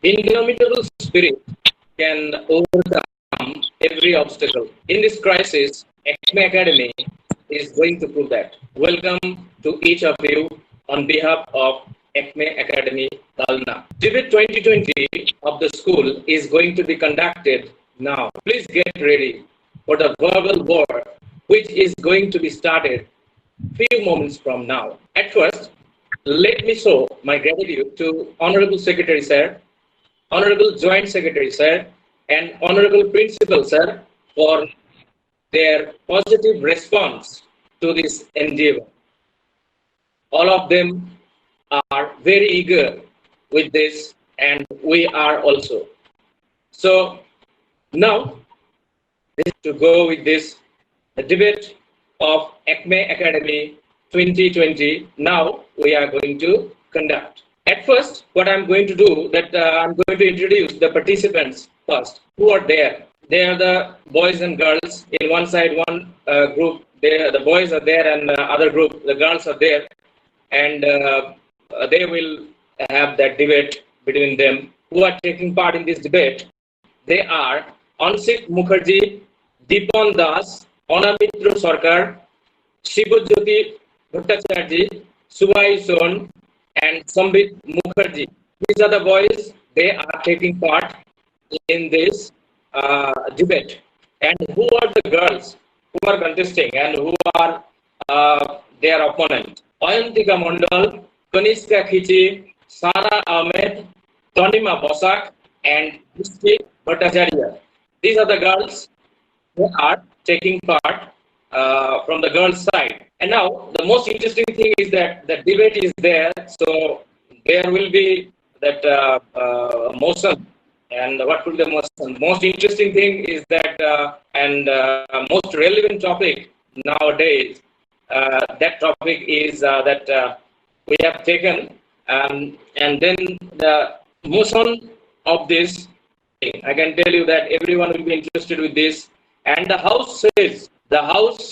Indomitable spirit can overcome every obstacle. In this crisis, Acme Academy is going to prove that. Welcome to each of you on behalf of Acme Academy Dalna. Debate 2020 of the school is going to be conducted now. Please get ready for the verbal war which is going to be started few moments from now. At first, let me show my gratitude to Honorable Secretary Sir, Honorable Joint Secretary Sir, and Honorable Principal Sir for their positive response to this endeavor. All of them are very eager with this, and we are also. So now, to go with this debate of Acme Academy 2020, now we are going to conduct. At first, what I'm going to do, that I'm going to introduce the participants first, who are there. They are the boys and girls. In one side, one group, the boys are there, and other group, the girls are there. And they will have that debate between them. Who are taking part in this debate? They are Anshik Mukherjee, Deepan Das, Anamitra Sarkar, Shibujyoti Bhattacharjee, Subhai Son, and Sambit Mukherjee. These are the boys. They are taking part in this debate. And who are the girls who are contesting and who are their opponent? Ayantika Mondal, Kanishka Khichi, Sara Ahmed, Tanima Bosak, and Dishti Bhattacharya. These are the girls who are taking part from the girls' side. And now, the most interesting thing is that the debate is there, so there will be that motion. And what will be the motion? Most interesting thing is that, most relevant topic nowadays, that topic is that we have taken, and then the motion of this, I can tell you that everyone will be interested with this. And the House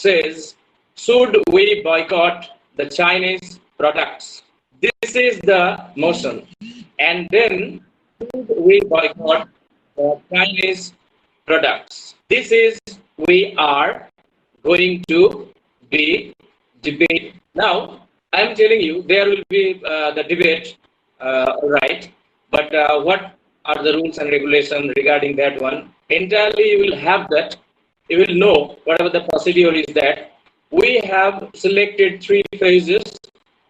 says, should we boycott the Chinese products? This is the motion. And then, should we boycott the Chinese products? This is, we are going to be debate. Now, I am telling you, there will be the debate, right? But what are the rules and regulations regarding that one? Entirely, you will have that. You will know whatever the procedure is that. We have selected 3 phases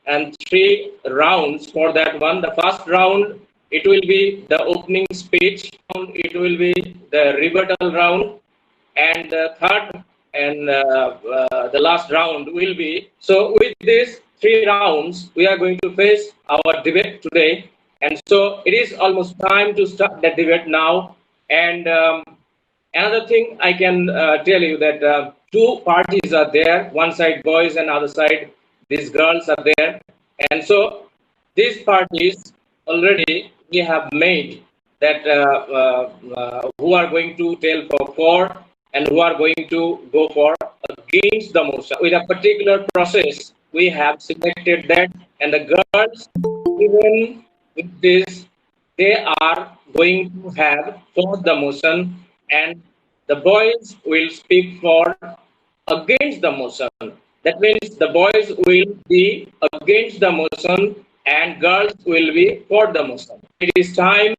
and 3 rounds for that one. The first round, it will be the opening speech. It will be the rebuttal round. And the third and the last round will be. So with these 3 rounds, we are going to face our debate today. And so it is almost time to start the debate now. And another thing I can tell you that 2 parties are there. One side boys and other side these girls are there. And so these parties already we have made that who are going to tell for and who are going to go for against the motion. With a particular process, we have selected that, and the girls, even with this, they are going to have for the motion, and the boys will speak for against the motion. That means the boys will be against the motion and girls will be for the motion. It is time,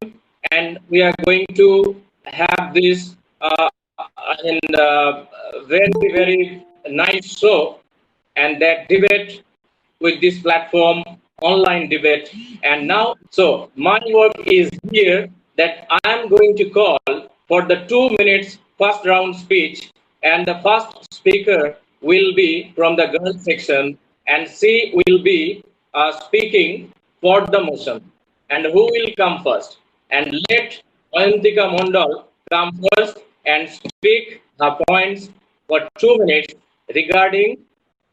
and we are going to have this in very, very nice show, and that debate with this platform, online debate. And now, so my work is here that I am going to call for the 2 minutes first round speech, and the first speaker will be from the girls section, and she will be speaking for the motion. And who will come first? And let Ayantika Mondal come first and speak her points for 2 minutes regarding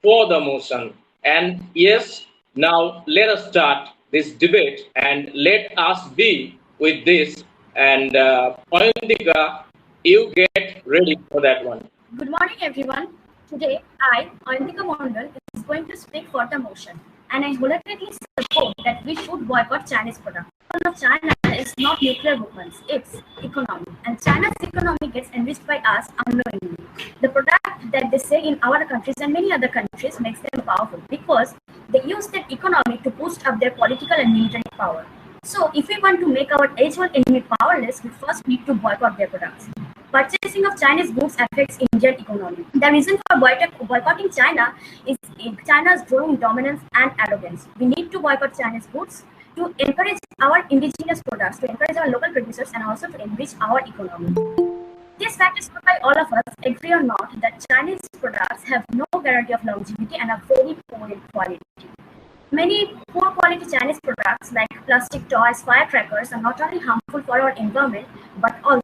for the motion. And yes, now let us start this debate, and let us be with this. And Ayantika, you get ready for that one. Good morning, everyone. Today, I, Antika Mondal, is going to speak for the motion, and I wholeheartedly support that we should boycott Chinese products. weapon of China is not nuclear weapons, it's economy. And China's economy gets enriched by us unknowingly. The product that they sell in our countries and many other countries makes them powerful because they use that economy to boost up their political and military power. So, if we want to make our age-old enemy powerless, we first need to boycott their products. Purchasing of Chinese goods affects Indian economy. The reason for boycotting China is China's growing dominance and arrogance. We need to boycott Chinese goods to encourage our indigenous products, to encourage our local producers, and also to enrich our economy. These factors by all of us, agree or not, that Chinese products have no guarantee of longevity and are very poor in quality. Many poor quality Chinese products like plastic toys, firecrackers are not only harmful for our environment but also.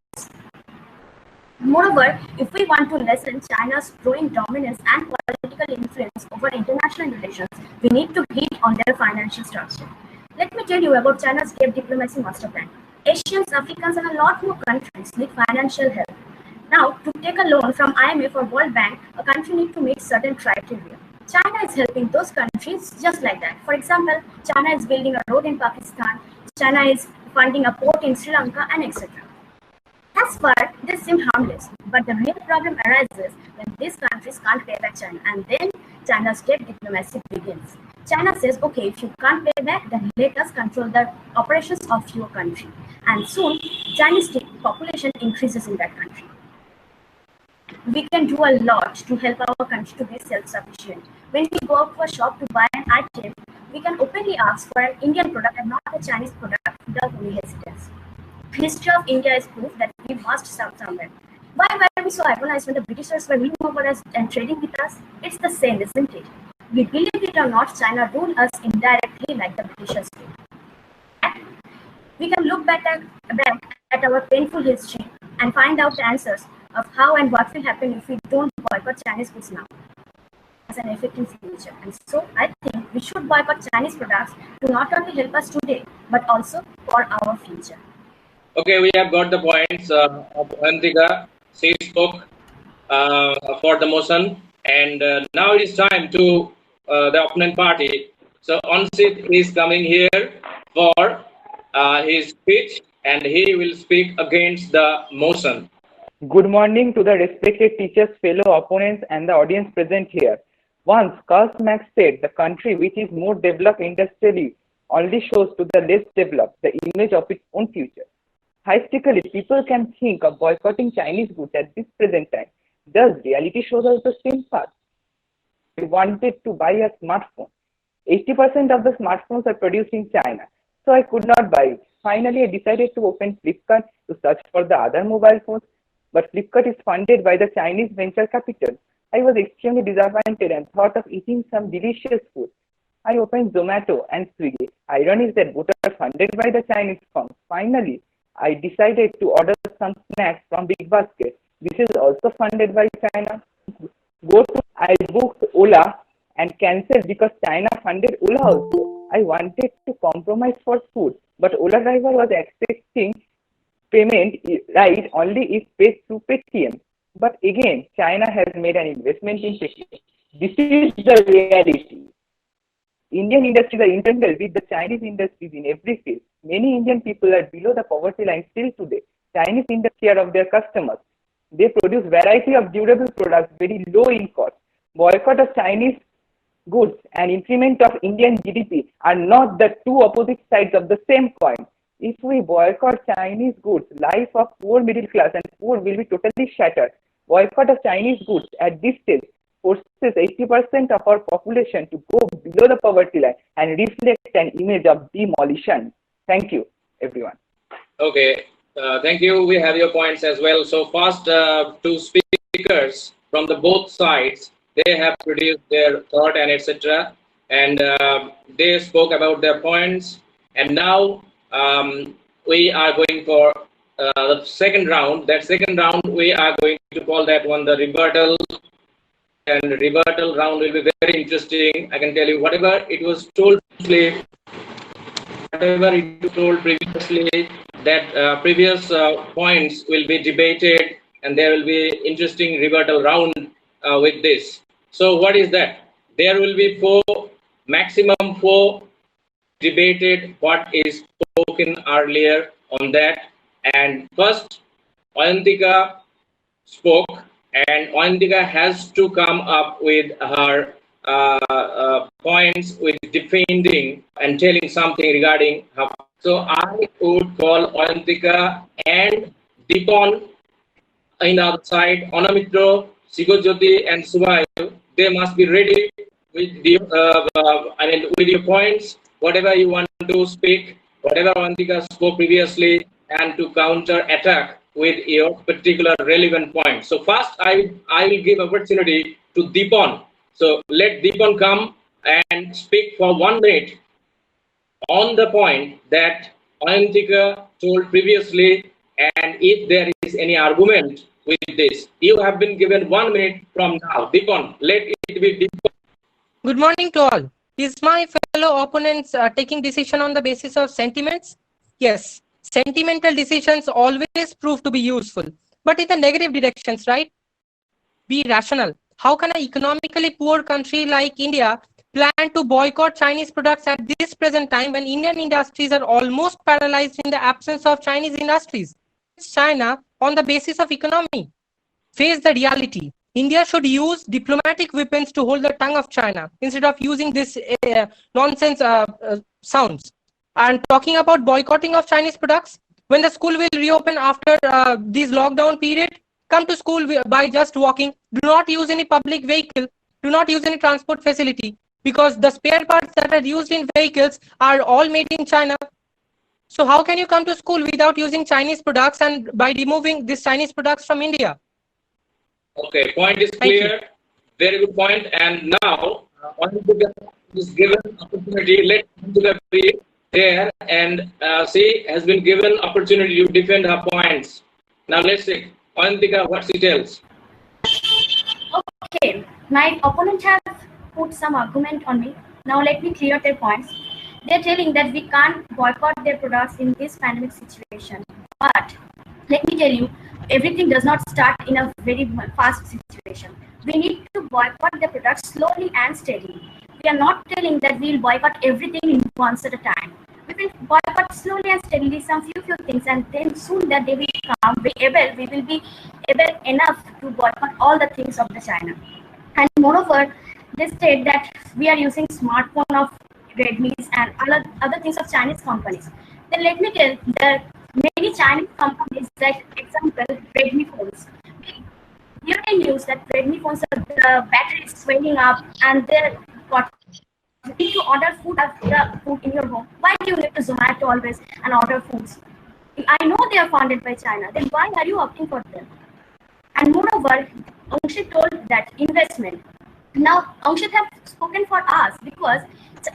Moreover, if we want to lessen China's growing dominance and political influence over international relations, we need to hit on their financial structure. Let me tell you about China's Cape Diplomacy Master Plan. Asians, Africans, and a lot more countries need financial help. Now, to take a loan from IMF or World Bank, a country needs to meet certain criteria. China is helping those countries just like that. For example, China is building a road in Pakistan, China is funding a port in Sri Lanka, and etc. As far, this seemed harmless, but the real problem arises when these countries can't pay back China, and then China's debt diplomacy begins. China says, okay, if you can't pay back, then let us control the operations of your country. And soon, Chinese population increases in that country. We can do a lot to help our country to be self-sufficient. When we go out to a shop to buy an item, we can openly ask for an Indian product and not a Chinese product without any hesitance. History of India is proof that we must start somewhere. Why were we so agonized when the Britishers were ruling over us and trading with us? It's the same, isn't it? We believe it or not, China ruled us indirectly like the Britishers did. We can look back at our painful history and find out the answers of how and what will happen if we don't boycott Chinese goods now as an effect in future. And so I think we should boycott Chinese products to not only help us today, but also for our future. Okay, we have got the points of Antika. She spoke for the motion, and now it is time to the opponent party. So Onsit is coming here for his speech, and he will speak against the motion. Good morning to the respected teachers, fellow opponents, and the audience present here. Once Karl Marx said, the country which is more developed industrially only shows to the less developed the image of its own future. Hypothetically, people can think of boycotting Chinese goods at this present time. Does reality show us the same path? I wanted to buy a smartphone. 80% of the smartphones are produced in China, so I could not buy it. Finally, I decided to open Flipkart to search for the other mobile phones, but Flipkart is funded by the Chinese venture capital. I was extremely disappointed and thought of eating some delicious food. I opened Zomato and Swiggy. Irony is that both are funded by the Chinese firms. Finally, I decided to order some snacks from Big Basket. This is also funded by China. I booked Ola and cancelled because China funded Ola also. I wanted to compromise for food, but Ola driver was accepting payment right only if paid through Paytm. But again, China has made an investment in Paytm. This is the reality. Indian industries are intermingled with the Chinese industries in every field. Many Indian people are below the poverty line still today. Chinese industry are of their customers. They produce variety of durable products very low in cost. Boycott of Chinese goods and increment of Indian GDP are not the two opposite sides of the same coin. If we boycott Chinese goods, life of poor middle class and poor will be totally shattered. Boycott of Chinese goods at this stage forces 80% of our population to go below the poverty line and reflect an image of demolition. Thank you, everyone. Okay, thank you. We have your points as well. So first, two speakers from the both sides, they have produced their thought and etc. And they spoke about their points. And now we are going for the second round. That second round, we are going to call that one the rebuttal. And rebuttal round will be very interesting. I can tell you whatever it was told previously, that previous points will be debated, and there will be interesting rebuttal round with this. So what is that? There will be maximum four debated what is spoken earlier on that. And first, Ayantika spoke, and Ayantika has to come up with her points with defending and telling something regarding her. So I would call Ayantika and Deepon in the other side, Onamitro, Sigojyoti, and Subayu. They must be ready with the with your points, whatever you want to speak, whatever Ayantika spoke previously, and to counter attack with your particular relevant point. So first, I will give opportunity to Deepon. So let Deepon come and speak for 1 minute on the point that Ayantika told previously, and if there is any argument with this, you have been given 1 minute from now. Deepon, let it be Deepon. Good morning to all. Is my fellow opponents taking decision on the basis of sentiments? Yes, sentimental decisions always prove to be useful, but in the negative directions, right? Be rational. How can an economically poor country like India plan to boycott Chinese products at this present time when Indian industries are almost paralyzed in the absence of Chinese industries? China on the basis of economy. Face the reality. India should use diplomatic weapons to hold the tongue of China instead of using this nonsense sounds. And talking about boycotting of Chinese products, when the school will reopen after this lockdown period, come to school by just walking. Do not use any public vehicle. Do not use any transport facility because the spare parts that are used in vehicles are all made in China. So how can you come to school without using Chinese products and by removing these Chinese products from India? Okay, point is clear. Very good point. And now, Ayantika is given opportunity. Let Ayantika be there, and she has been given opportunity to defend her points. Now let's see, Ayantika, what she tells. Okay, my opponent have put some argument on me. Now let me clear their points. They're telling that we can't boycott their products in this pandemic situation. But let me tell you, everything does not start in a very fast situation. We need to boycott the products slowly and steadily. We are not telling that we'll boycott everything in once at a time. We will boycott slowly and steadily some few things, and then soon that they will come, we will be able enough to boycott all the things of the China. And moreover, they state that we are using smartphone of Redmi's and other things of Chinese companies. Then let me tell that many Chinese companies, like example, Redmi phones. We hear in news that Redmi phones, the battery is swelling up, and they're got. If you order food in your home, why do you need to Zomato always and order foods? I know they are funded by China. Then why are you opting for them? And moreover, Ankshit told that investment. Now, Ankshit have spoken for us because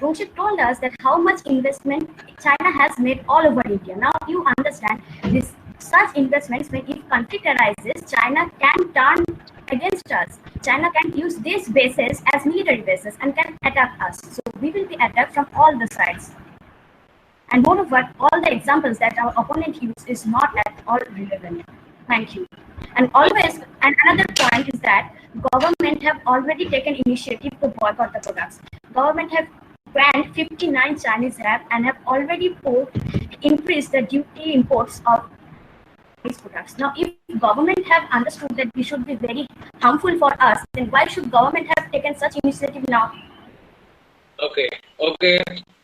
Ankshit told us that how much investment China has made all over India. Now, you understand this. Such investments, when if conflict arises, China can turn against us. China can use these bases as military bases and can attack us. So we will be attacked from all the sides. And moreover, all the examples that our opponent used is not at all relevant. Thank you. And always, and another point is that government have already taken initiative to boycott the products. Government have banned 59 Chinese apps and have already increased the duty imports of these products. Now, if government have understood that we should be very harmful for us, then why should government have taken such initiative now? Okay,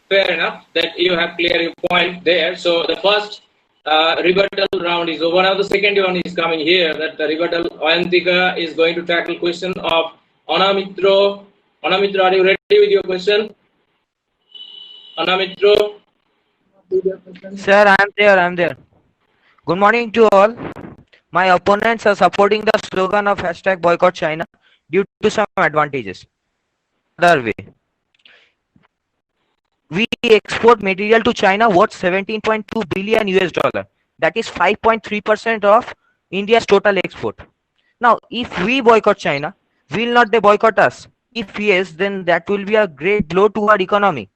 fair enough that you have cleared your point there. So the first rebuttal round is over. Now the second one is coming here. That the rebuttal, Ayantika is going to tackle question of Onamitro. Onamitro, are you ready with your question? Onamitro. Sir, I am there. Good morning to all. My opponents are supporting the slogan of hashtag boycott China due to some advantages. Other way, we export material to China worth 17.2 billion US dollar. That is 5.3% of India's total export. Now, if we boycott China, will not they boycott us? If yes, then that will be a great blow to our economy.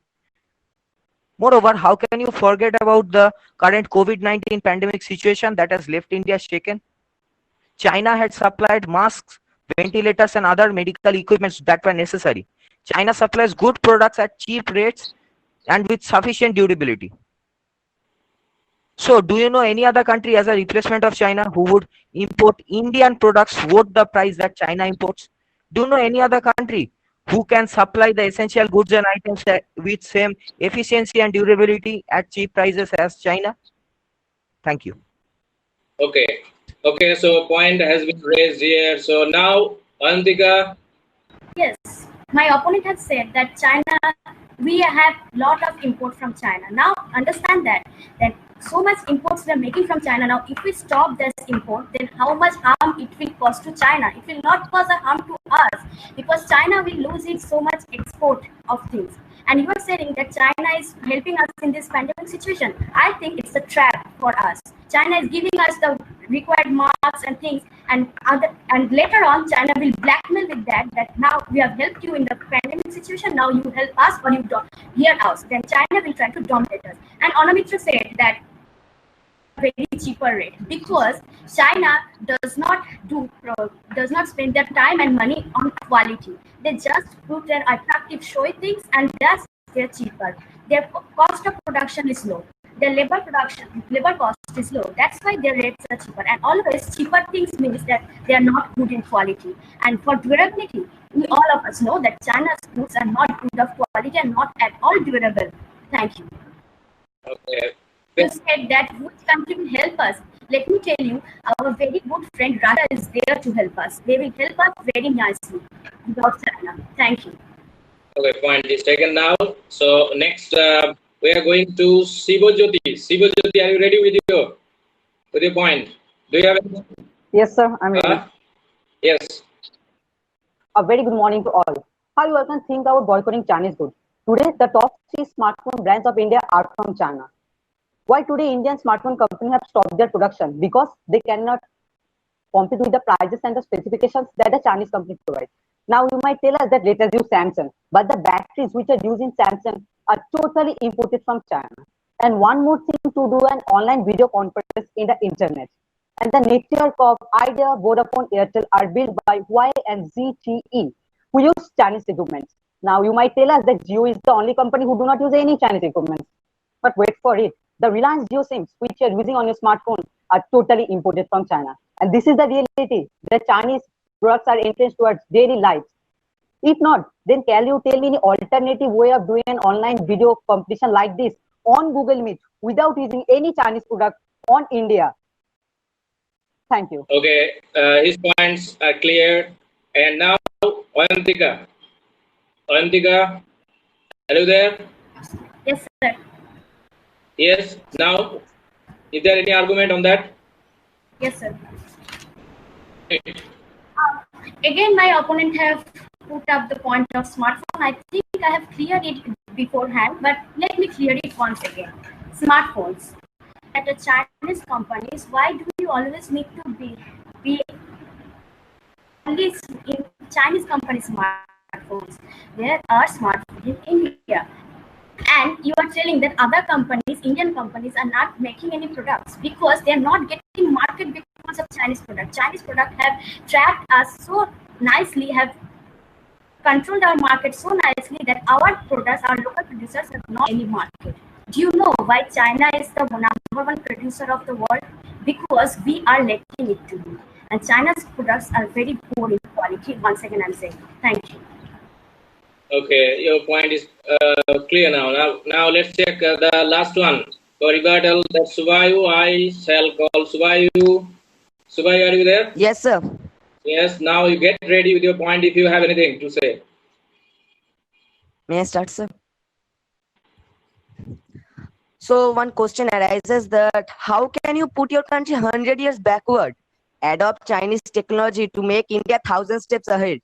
Moreover, how can you forget about the current COVID-19 pandemic situation that has left India shaken? China had supplied masks, ventilators, and other medical equipments that were necessary. China supplies good products at cheap rates and with sufficient durability. So, do you know any other country as a replacement of China who would import Indian products worth the price that China imports? Do you know any other country who can supply the essential goods and items with same efficiency and durability at cheap prices as China? Thank you. Okay. Okay, so point has been raised here. So now, Antika, Yes, my opponent has said that China, we have lot of import from China. Now understand that so much imports we are making from China. Now if we stop this import, then how much harm it will cause to China? It will not cause a harm to us because China will lose its so much export of things. And you are saying that China is helping us in this pandemic situation. I think it's a trap for us. China is giving us the required marks and things, and later on China will blackmail with that now we have helped you in the pandemic situation, now you help us or you don't hear us, then China will try to dominate us. And Anamitra said that very cheaper rate because China does not spend their time and money on quality. They just put their attractive showy things and thus they're cheaper. Their cost of production is low. Their labor cost is low. That's why their rates are cheaper. And always cheaper things means that they are not good in quality. And for durability, we all of us know that China's goods are not good of quality and not at all durable. Thank you. okay. You said that which country will help us. Let me tell you, our very good friend Russia is there to help us. They will help us very nicely without China. Thank you. Okay, point is taken now. So next, we are going to Sibojyoti. Sibojyoti, are you ready with your point? Do you have any? Yes, sir, I'm ready. Yes. A very good morning to all. How you all can think about boycotting Chinese goods? Today, the top 3 smartphone brands of India are from China. Why today Indian smartphone companies have stopped their production? Because they cannot compete with the prices and the specifications that the Chinese company provides. Now you might tell us that let us use Samsung, but the batteries which are used in Samsung are totally imported from China. And one more thing, to do an online video conference in the internet. And the network of Idea, Vodafone, Airtel are built by Y and ZTE, who use Chinese equipment. Now you might tell us that Jio is the only company who do not use any Chinese equipment. But wait for it. The Reliance Jio SIMs which you are using on your smartphone are totally imported from China. And this is the reality. The Chinese products are entrenched towards daily lives. If not, then can you tell me any alternative way of doing an online video competition like this on Google Meet without using any Chinese product on India? Thank you. Okay, his points are clear. And now, Ayantika. Ayantika, are you there? Yes, sir. Yes. Now, is there any argument on that? Yes, sir. Again, my opponent have put up the point of smartphone. I think I have cleared it beforehand, but let me clear it once again. Smartphones. At the Chinese companies, why do you always need to be only in Chinese companies smartphones? There are smartphones in India. And you are telling that other companies, Indian companies, are not making any products because they are not getting market because of Chinese product. Chinese product have trapped us so nicely, have controlled our market so nicely that our products, our local producers, have not any market. Do you know why China is the number one producer of the world? Because we are letting it to be. And China's products are very poor in quality. Once again, I'm saying thank you. Okay, your point is clear now. Now let's check the last one. For rebuttal, that Subayu, I shall call Subayu. Subayu, are you there? Yes, sir. Yes, now you get ready with your point if you have anything to say. May I start, sir? So one question arises that how can you put your country 100 years backward, adopt Chinese technology to make India 1,000 steps ahead?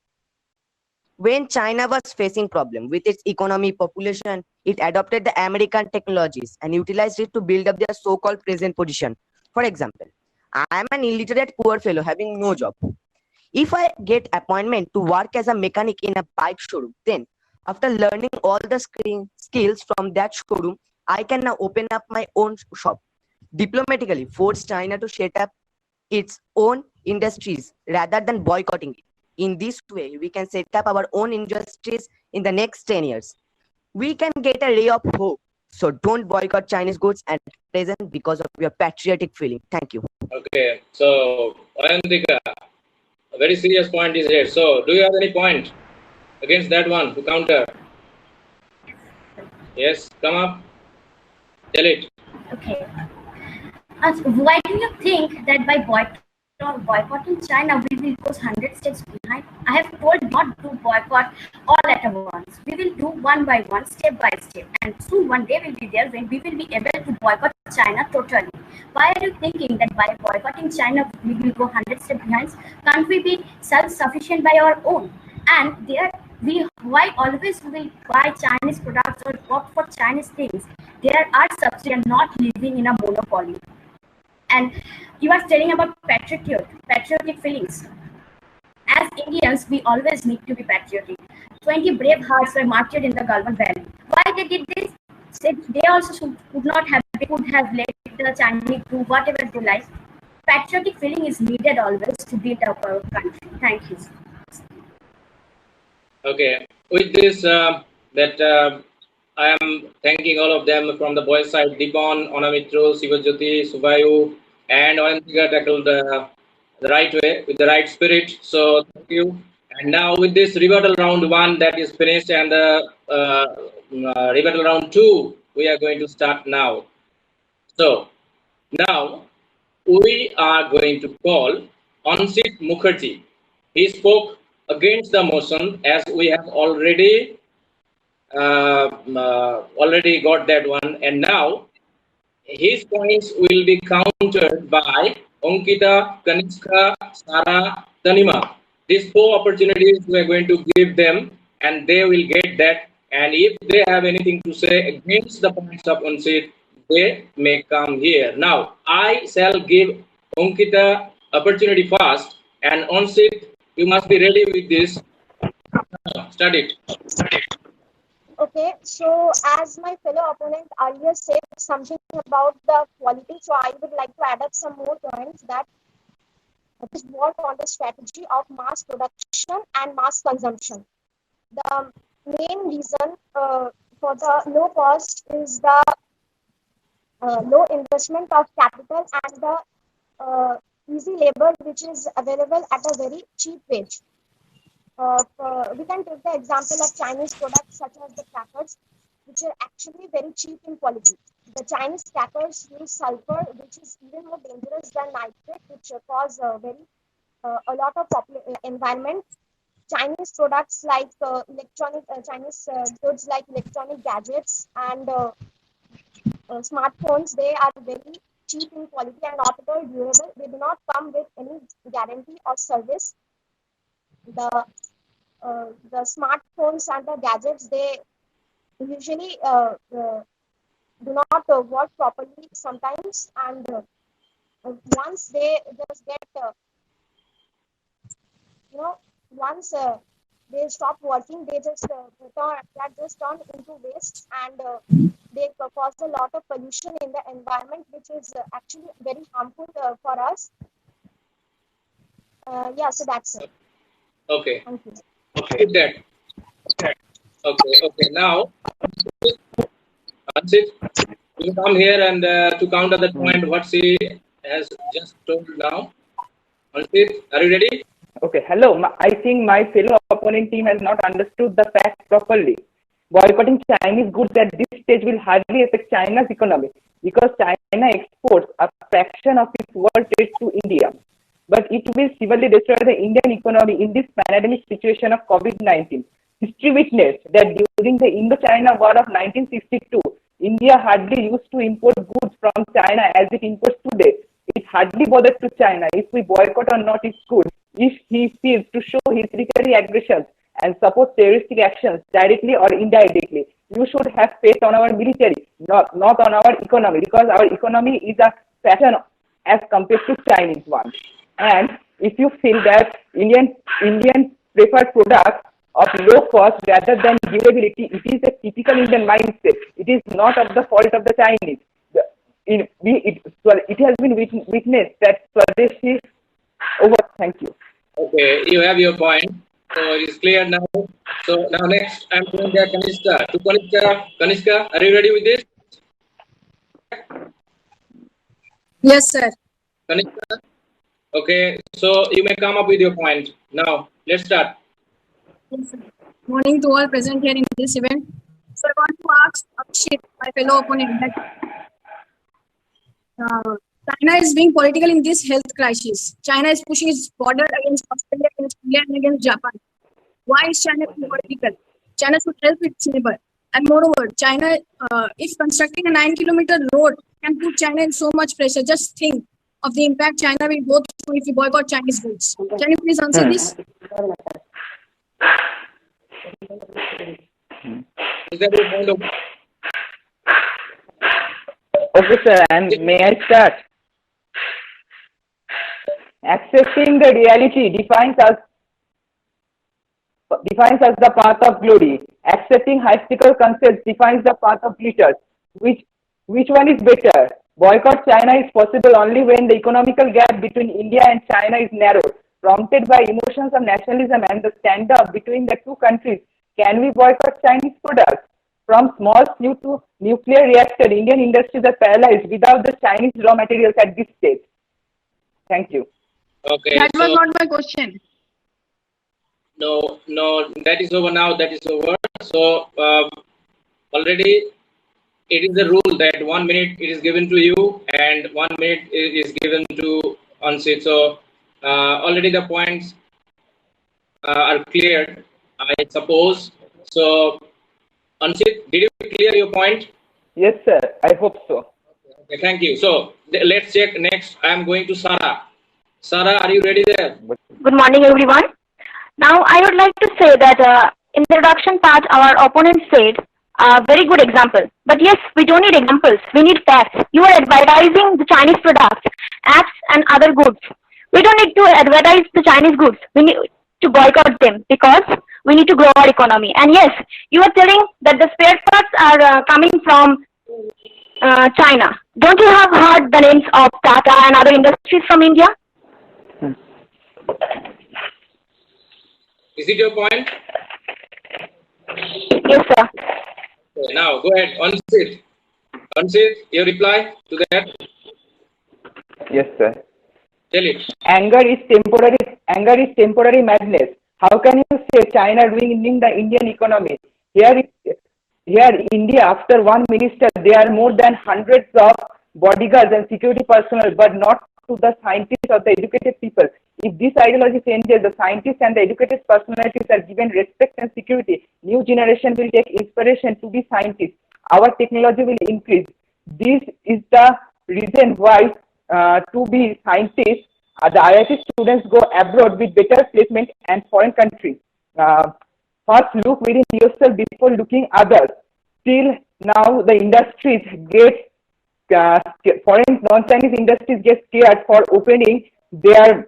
When China was facing problem with its economy, population, it adopted the American technologies and utilized it to build up their so-called present position. For example, I am an illiterate poor fellow having no job. If I get appointment to work as a mechanic in a bike showroom, then after learning all the skills from that showroom, I can now open up my own shop. Diplomatically force China to set up its own industries rather than boycotting it. In this way, we can set up our own industries in the next 10 years. We can get a ray of hope So don't boycott Chinese goods at present because of your patriotic feeling. Thank you. Okay, so Ayantika, a very serious point is here. So, do you have any point against that one to counter? Yes, come up, tell it. Okay. Why do you think that by boycotting China, we will go 100 steps behind? I have told not to boycott all at once. We will do one by one, step by step. And soon one day will be there when we will be able to boycott China totally. Why are you thinking that by boycotting China, we will go 100 steps behind? Can't we be self-sufficient by our own? And why always we buy Chinese products or opt for Chinese things? There are subsidies not living in a monopoly. And you are telling about patriotic feelings. As Indians, we always need to be patriotic. 20 brave hearts were martyred in the Galwan Valley. Why they did this? They also they could have let the Chinese do whatever they like. Patriotic feeling is needed always to build up our country. Thank you. Okay, with this, I am thanking all of them from the boys' side. Dipon, Onamitro, Sivajyoti, Subayu, and Ayantika tackled the right way with the right spirit. So thank you. And now with this rebuttal round 1 that is finished, and the rebuttal round 2 we are going to start now. So now we are going to call Ansit Mukherjee. He spoke against the motion, as we have already got that one, and now his points will be countered by Ankita, Kanishka, Sara, Tanima. These 4 opportunities we are going to give them, and they will get that. And if they have anything to say against the points of Ansit, they may come here. Now, I shall give Ankita opportunity first, and Ansit, you must be ready with this. Start it. Okay, so as my fellow opponent earlier said something about the quality, so I would like to add up some more points that this work on the strategy of mass production and mass consumption. The main reason for the low cost is the low investment of capital and the easy labor which is available at a very cheap wage. We can take the example of Chinese products such as the crackers, which are actually very cheap in quality. The Chinese crackers use sulfur, which is even more dangerous than nitrate, which cause a lot of environment. Chinese products like Chinese goods like electronic gadgets and smartphones, they are very cheap in quality and not at all durable. They do not come with any guarantee or service. The smartphones and the gadgets, they usually do not work properly sometimes, and once they just get once they stop working, they just turn into waste, and they cause a lot of pollution in the environment, which is actually very harmful for us. Yeah, so that's it. Okay. Thank you. Okay. Okay. Now, Ansit, you come here and to counter that point what she has just told now. Ansit, are you ready? Okay, hello. I think my fellow opponent team has not understood the facts properly. Boycotting Chinese goods at this stage will hardly affect China's economy because China exports a fraction of its world trade to India. But it will severely destroy the Indian economy in this pandemic situation of COVID-19. History witnessed that during the Indo-China War of 1962, India hardly used to import goods from China as it imports today. It hardly bothered to China if we boycott or not its goods. If he feels to show his military aggressions and support terroristic actions directly or indirectly, you should have faith on our military, not on our economy, because our economy is a fraction as compared to Chinese one. And if you feel that Indian preferred products of low cost rather than durability, it is a typical Indian mindset. It is not of the fault of the Chinese. It has been witnessed that Swadeshi over. Thank you. Okay, you have your point. So it's clear now. So now next, I'm going to Kanishka. To Kanishka, are you ready with this? Yes, sir. Kanika? Okay, so you may come up with your point. Now, let's start. Yes, sir. Morning to all present here in this event. So I want to ask Akshit, my fellow opponent, that China is being political in this health crisis. China is pushing its border against Australia, against India, and against Japan. Why is China being political? China should help its neighbor. And moreover, China, if constructing a 9-kilometer road can put China in so much pressure, just think of the impact China will go through if you boycott Chinese goods. Can you please answer this? Is that your point of Okay, sir, and may I start? Accepting the reality defines us the path of glory. Accepting hypothetical concepts defines the path of glitters. Which one is better? Boycott China is possible only when the economical gap between India and China is narrowed. Prompted by emotions of nationalism and the standoff between the two countries, can we boycott Chinese products? From small screw to nuclear reactor, Indian industries are paralyzed without the Chinese raw materials at this stage. Thank you. Okay, That was so not my question. no, that is over now. That is over. So already it is the rule that 1 minute it is given to you and 1 minute is given to Ansit. So already the points are cleared, I suppose. So Ansit, did you clear your point? Yes, sir. I hope so. Okay, thank you. So let's check next. I am going to Sarah. Sarah, are you ready there? Good morning, everyone. Now, I would like to say that in the introduction part, our opponent said a very good example. But yes, we don't need examples. We need facts. You are advertising the Chinese products, apps, and other goods. We don't need to advertise the Chinese goods. We need to boycott them because we need to grow our economy. And yes, you are telling that the spare parts are coming from China. Don't you have heard the names of Tata and other industries from India? Is it your point? Yes, sir. Okay, now go ahead, Ansit. Ansit, your reply to that? Yes, sir. Tell it. Anger is temporary madness. How can you say China ruining the Indian economy? Here, India, after one minister, there are more than hundreds of bodyguards and security personnel, but not to the scientists or the educated people. If this ideology changes, the scientists and the educated personalities are given respect and security, new generation will take inspiration to be scientists. Our technology will increase. This is the reason why to be scientists, the IIT students go abroad with better placement and foreign countries. First, look within yourself before looking others. Till now, the industries get foreign non-Chinese industries get scared for opening their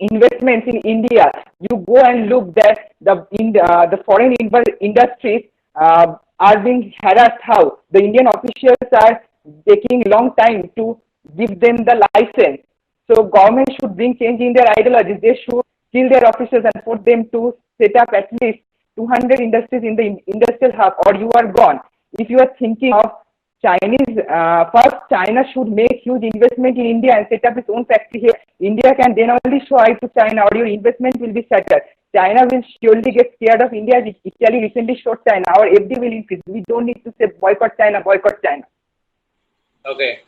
investments in India. You go and look that the foreign industries are being harassed. How the Indian officials are taking long time to give them the license. So government should bring change in their ideologies. They should kill their officials and put them to set up at least 200 industries in the industrial hub, or you are gone. If you are thinking of Chinese, first China should make huge investment in India and set up its own factory here. India can then only show eye to China, or your investment will be shattered. China will surely get scared of India. Italy recently showed China. Our FD will increase. We don't need to say boycott China, boycott China. Okay.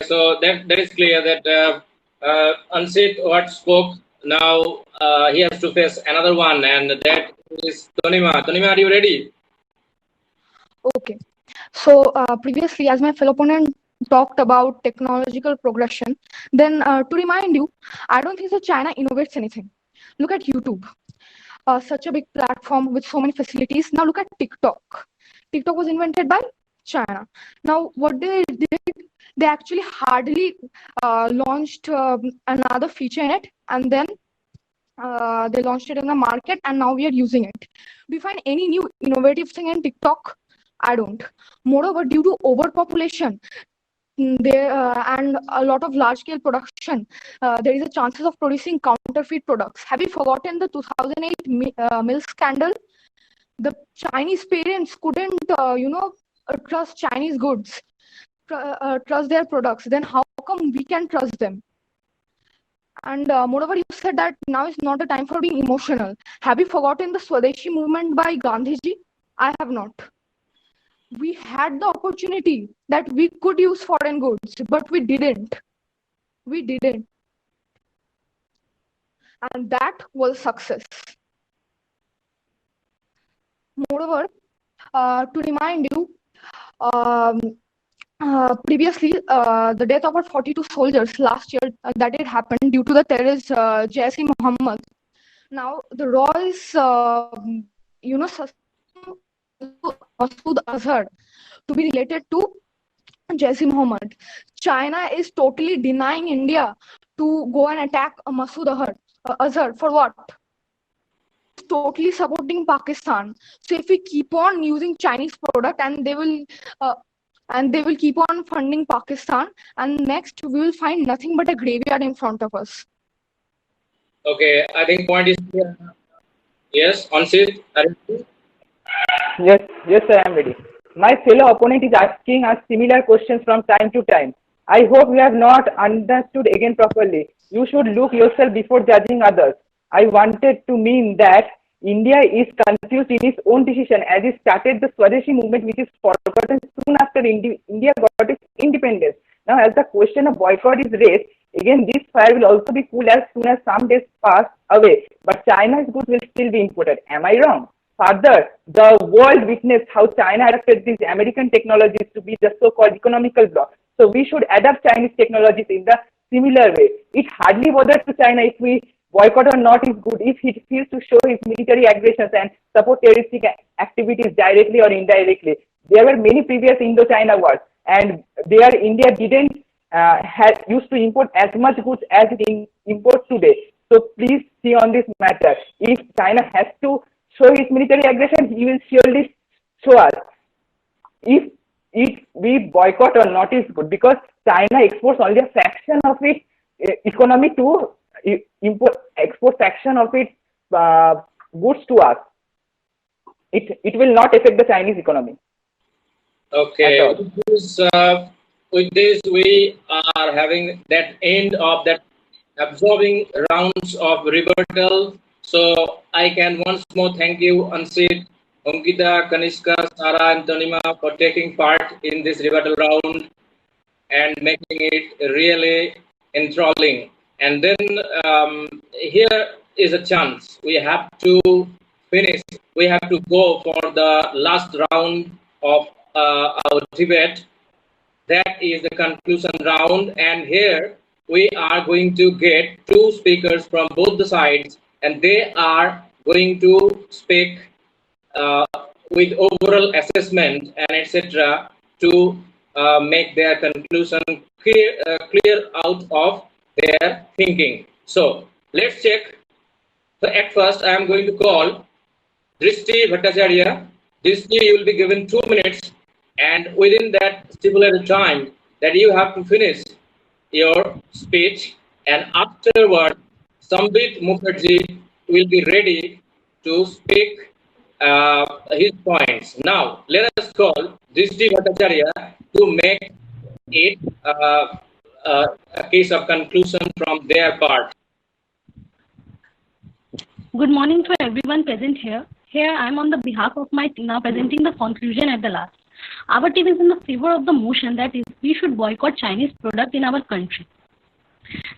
So that is clear that Ansit what spoke. Now he has to face another one, and that is Tonima. Tonima, are you ready? Okay. So previously, as my fellow opponent talked about technological progression, then to remind you, I don't think that China innovates anything. Look at YouTube, such a big platform with so many facilities. Now look at TikTok. TikTok was invented by China. Now what they did, they actually hardly launched another feature in it, and then they launched it in the market, and now we are using it. Do you find any new innovative thing in TikTok? I don't. Moreover, due to overpopulation and a lot of large-scale production, there is a chances of producing counterfeit products. Have you forgotten the 2008 milk scandal? The Chinese parents couldn't, trust Chinese goods. trust their products, then how come we can trust them? And moreover, you said that now is not the time for being emotional. Have you forgotten the Swadeshi movement by Gandhiji? I have not. We had the opportunity that we could use foreign goods, but we didn't. We didn't. And that was success. Moreover, to remind you, previously, the death of our 42 soldiers last year, that it happened due to the terrorist Jaisi Muhammad. Now, the RAW is, Masood Azhar to be related to Jaisi Muhammad. China is totally denying India to go and attack Masood Azhar for what? Totally supporting Pakistan. So if we keep on using Chinese product and they will keep on funding Pakistan, and next we will find nothing but a graveyard in front of us. Okay, I think point is clear. Yes, Ansit, are you ready? Yes, sir, I am ready. My fellow opponent is asking us similar questions from time to time. I hope you have not understood again properly. You should look yourself before judging others. I wanted to mean that India is confused in its own decision as it started the Swadeshi movement, which is forgotten soon after India got its independence. Now, as the question of boycott is raised, again this fire will also be cooled as soon as some days pass away. But China's goods will still be imported. Am I wrong? Further, the world witnessed how China adopted these American technologies to be the so-called economical bloc. So we should adapt Chinese technologies in the similar way. It hardly bothers to China if we boycott or not is good if it feels to show its military aggressions and support terroristic activities directly or indirectly. There were many previous Indo-China wars, and there India didn't used to import as much goods as it imports today. So please see on this matter. If China has to show his military aggression, he will surely show us. If we boycott or not is good, because China exports only a fraction of its economy to export fraction of its goods to us. It will not affect the Chinese economy. Okay, with this we are having that end of that absorbing rounds of rebuttal. So I can once more thank you, Ansit, Ankita, Kanishka, Sara, and Tanima for taking part in this rebuttal round and making it really enthralling. And then here is a chance. We have to finish. We have to go for the last round of our debate. That is the conclusion round. And here we are going to get two speakers from both the sides, and they are going to speak with overall assessment and etc. to make their conclusion clear out of their thinking. So let's check. So at first, I am going to call Drishti Bhattacharya. Drishti, you will be given 2 minutes, and within that stipulated time that you have to finish your speech, and afterward, Sambit Mukherjee will be ready to speak his points. Now, let us call Drishti Bhattacharya to make it a case of conclusion from their part. Good morning to everyone present here. Here I am on the behalf of my team now presenting the conclusion at the last. Our team is in the favor of the motion that is we should boycott Chinese product in our country.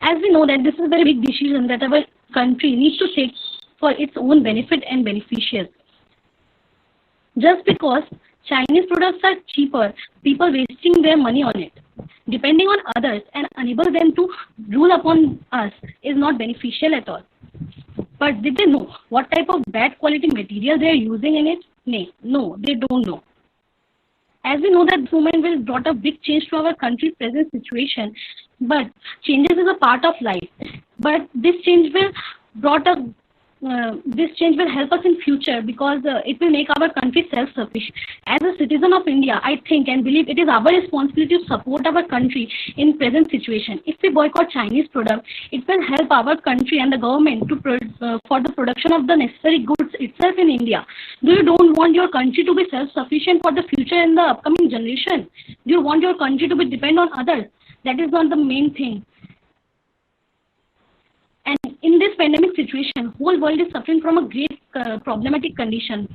As we know that this is a very big decision that our country needs to take for its own benefit and beneficiaries. Just because Chinese products are cheaper, people wasting their money on it, depending on others and enable them to rule upon us is not beneficial at all. But did they know what type of bad quality material they are using in it? No, they don't know. As we know that this movement will brought a big change to our country's present situation, but changes is a part of life. But this change will brought a this change will help us in future because it will make our country self-sufficient. As a citizen of India, I think and believe it is our responsibility to support our country in present situation. If we boycott Chinese product, it will help our country and the government to for the production of the necessary goods itself in India. Do you don't want your country to be self-sufficient for the future and the upcoming generation? Do you want your country to be dependent on others? That is not the main thing. And in this pandemic situation, whole world is suffering from a great problematic condition.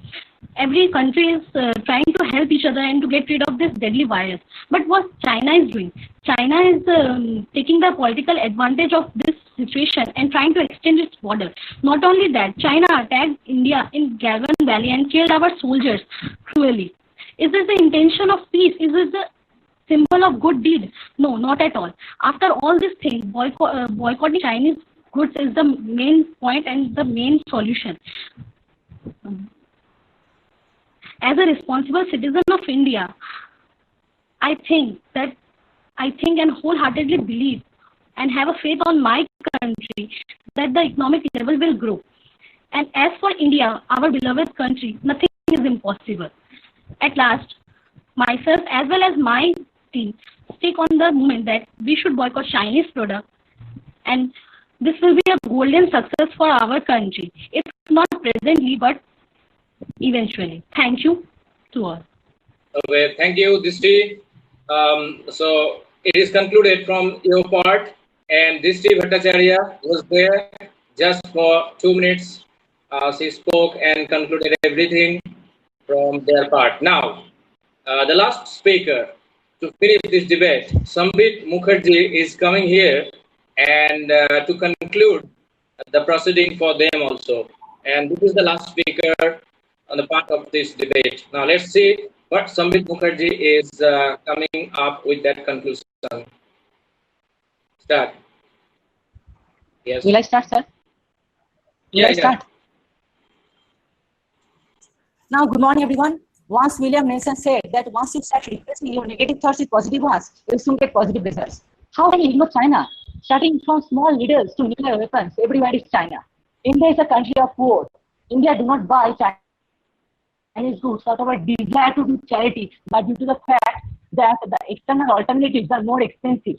Every country is trying to help each other and to get rid of this deadly virus. But what China is doing? China is taking the political advantage of this situation and trying to extend its border. Not only that, China attacked India in Galvan Valley and killed our soldiers cruelly. Is this the intention of peace? Is this the symbol of good deed? No, not at all. After all these things, boycotting Chinese goods is the main point and the main solution. As a responsible citizen of India, I think and wholeheartedly believe and have a faith on my country that the economic level will grow. And as for India, our beloved country, nothing is impossible. At last, myself as well as my team stick on the movement that we should boycott Chinese products, and this will be a golden success for our country, if not presently, but eventually. Thank you to all. Okay, thank you, Dishti. So it is concluded from your part, and Dishti Bhattacharya was there just for 2 minutes. She spoke and concluded everything from their part. Now, the last speaker to finish this debate, Sambit Mukherjee, is coming here and to conclude the proceeding for them also. And this is the last speaker on the part of this debate. Now let's see what Sambit Mukherjee is coming up with that conclusion. Start. Yes. Will I start, sir? Will I start? Now, good morning, everyone. Once William Nelson said that once you start replacing your negative thoughts with positive ones, you'll soon get positive results. How can you ignore China? Starting from small needles to nuclear weapons, everywhere is China. India is a country of poor. India do not buy Chinese goods out of a desire to do charity, but due to the fact that the external alternatives are more expensive.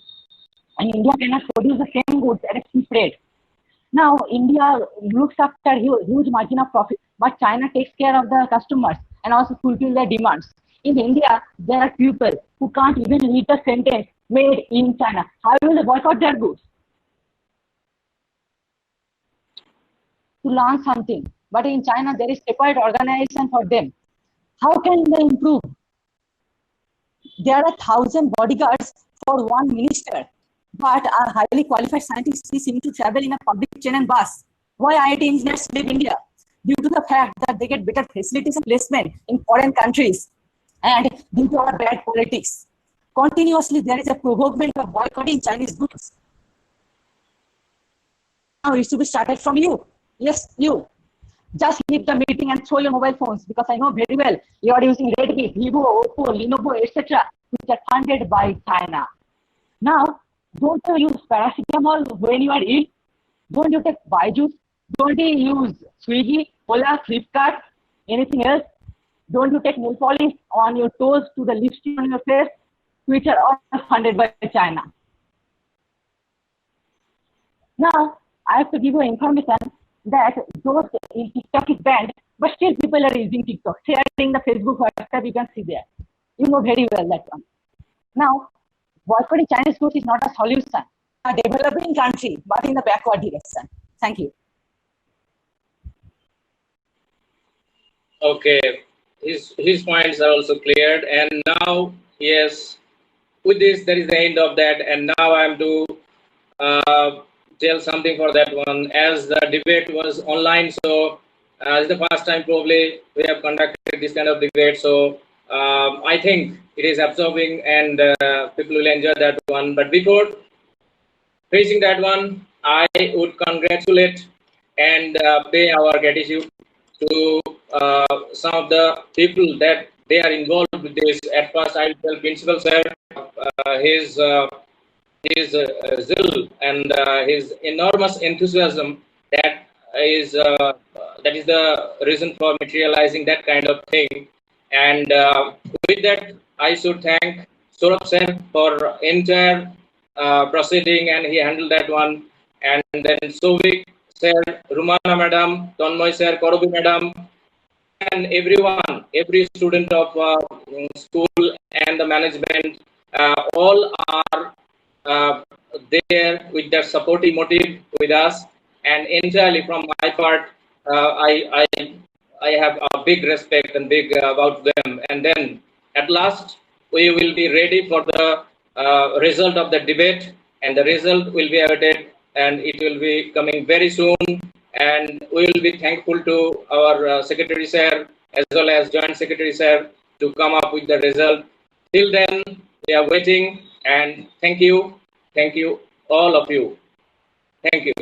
And India cannot produce the same goods at a cheap rate. Now, India looks after huge margin of profit, but China takes care of the customers and also fulfill their demands. In India, there are people who can't even read the sentence made in China. How will they boycott their goods? To learn something. But in China, there is separate organization for them. How can they improve? There are 1,000 bodyguards for one minister, but a highly qualified scientists seem to travel in a public train and bus. Why IIT engineers leave India? Due to the fact that they get better facilities and placement in foreign countries, and due to our bad politics. Continuously, there is a provokement of boycotting Chinese goods. Now it should be started from you. Yes, you. Just leave the meeting and throw your mobile phones, because I know very well you are using Redmi, Vivo, Oppo, Lenovo, etc., which are funded by China. Now, don't you use paracetamol when you are ill? Don't you take Byju's? Don't you use Swiggy, Ola, Flipkart, anything else? Don't you take nail polish on your toes to the lipstick on your face, which are all funded by China? Now, I have to give you information that those TikTok is banned, but still people are using TikTok, sharing the Facebook, WhatsApp, you can see there. You know very well that one. Now, boycotting Chinese goods is not a solution. A developing country, but in the backward direction. Thank you. Okay, his points are also cleared, and now, yes, with this, that is the end of that, and now I am to tell something for that one. As the debate was online, so it's the first time probably we have conducted this kind of debate, so I think it is absorbing and people will enjoy that one. But before facing that one, I would congratulate and pay our gratitude to some of the people that they are involved with this. At first, I will tell Principal Sir his zeal and his enormous enthusiasm that is that is the reason for materializing that kind of thing. And with that, I should thank Saurabh sir for entire proceeding, and he handled that one. And then Sovik sir, Rumana madam, Tonmoy sir, Korobi madam, and everyone, every student of school and the management, all are there with their supportive motive with us. And entirely from my part, I have a big respect and big about them. And then at last, we will be ready for the result of the debate, and the result will be awaited, and it will be coming very soon. And we will be thankful to our Secretary Sir as well as Joint Secretary Sir to come up with the result. Till then, we are waiting, and thank you, all of you. Thank you.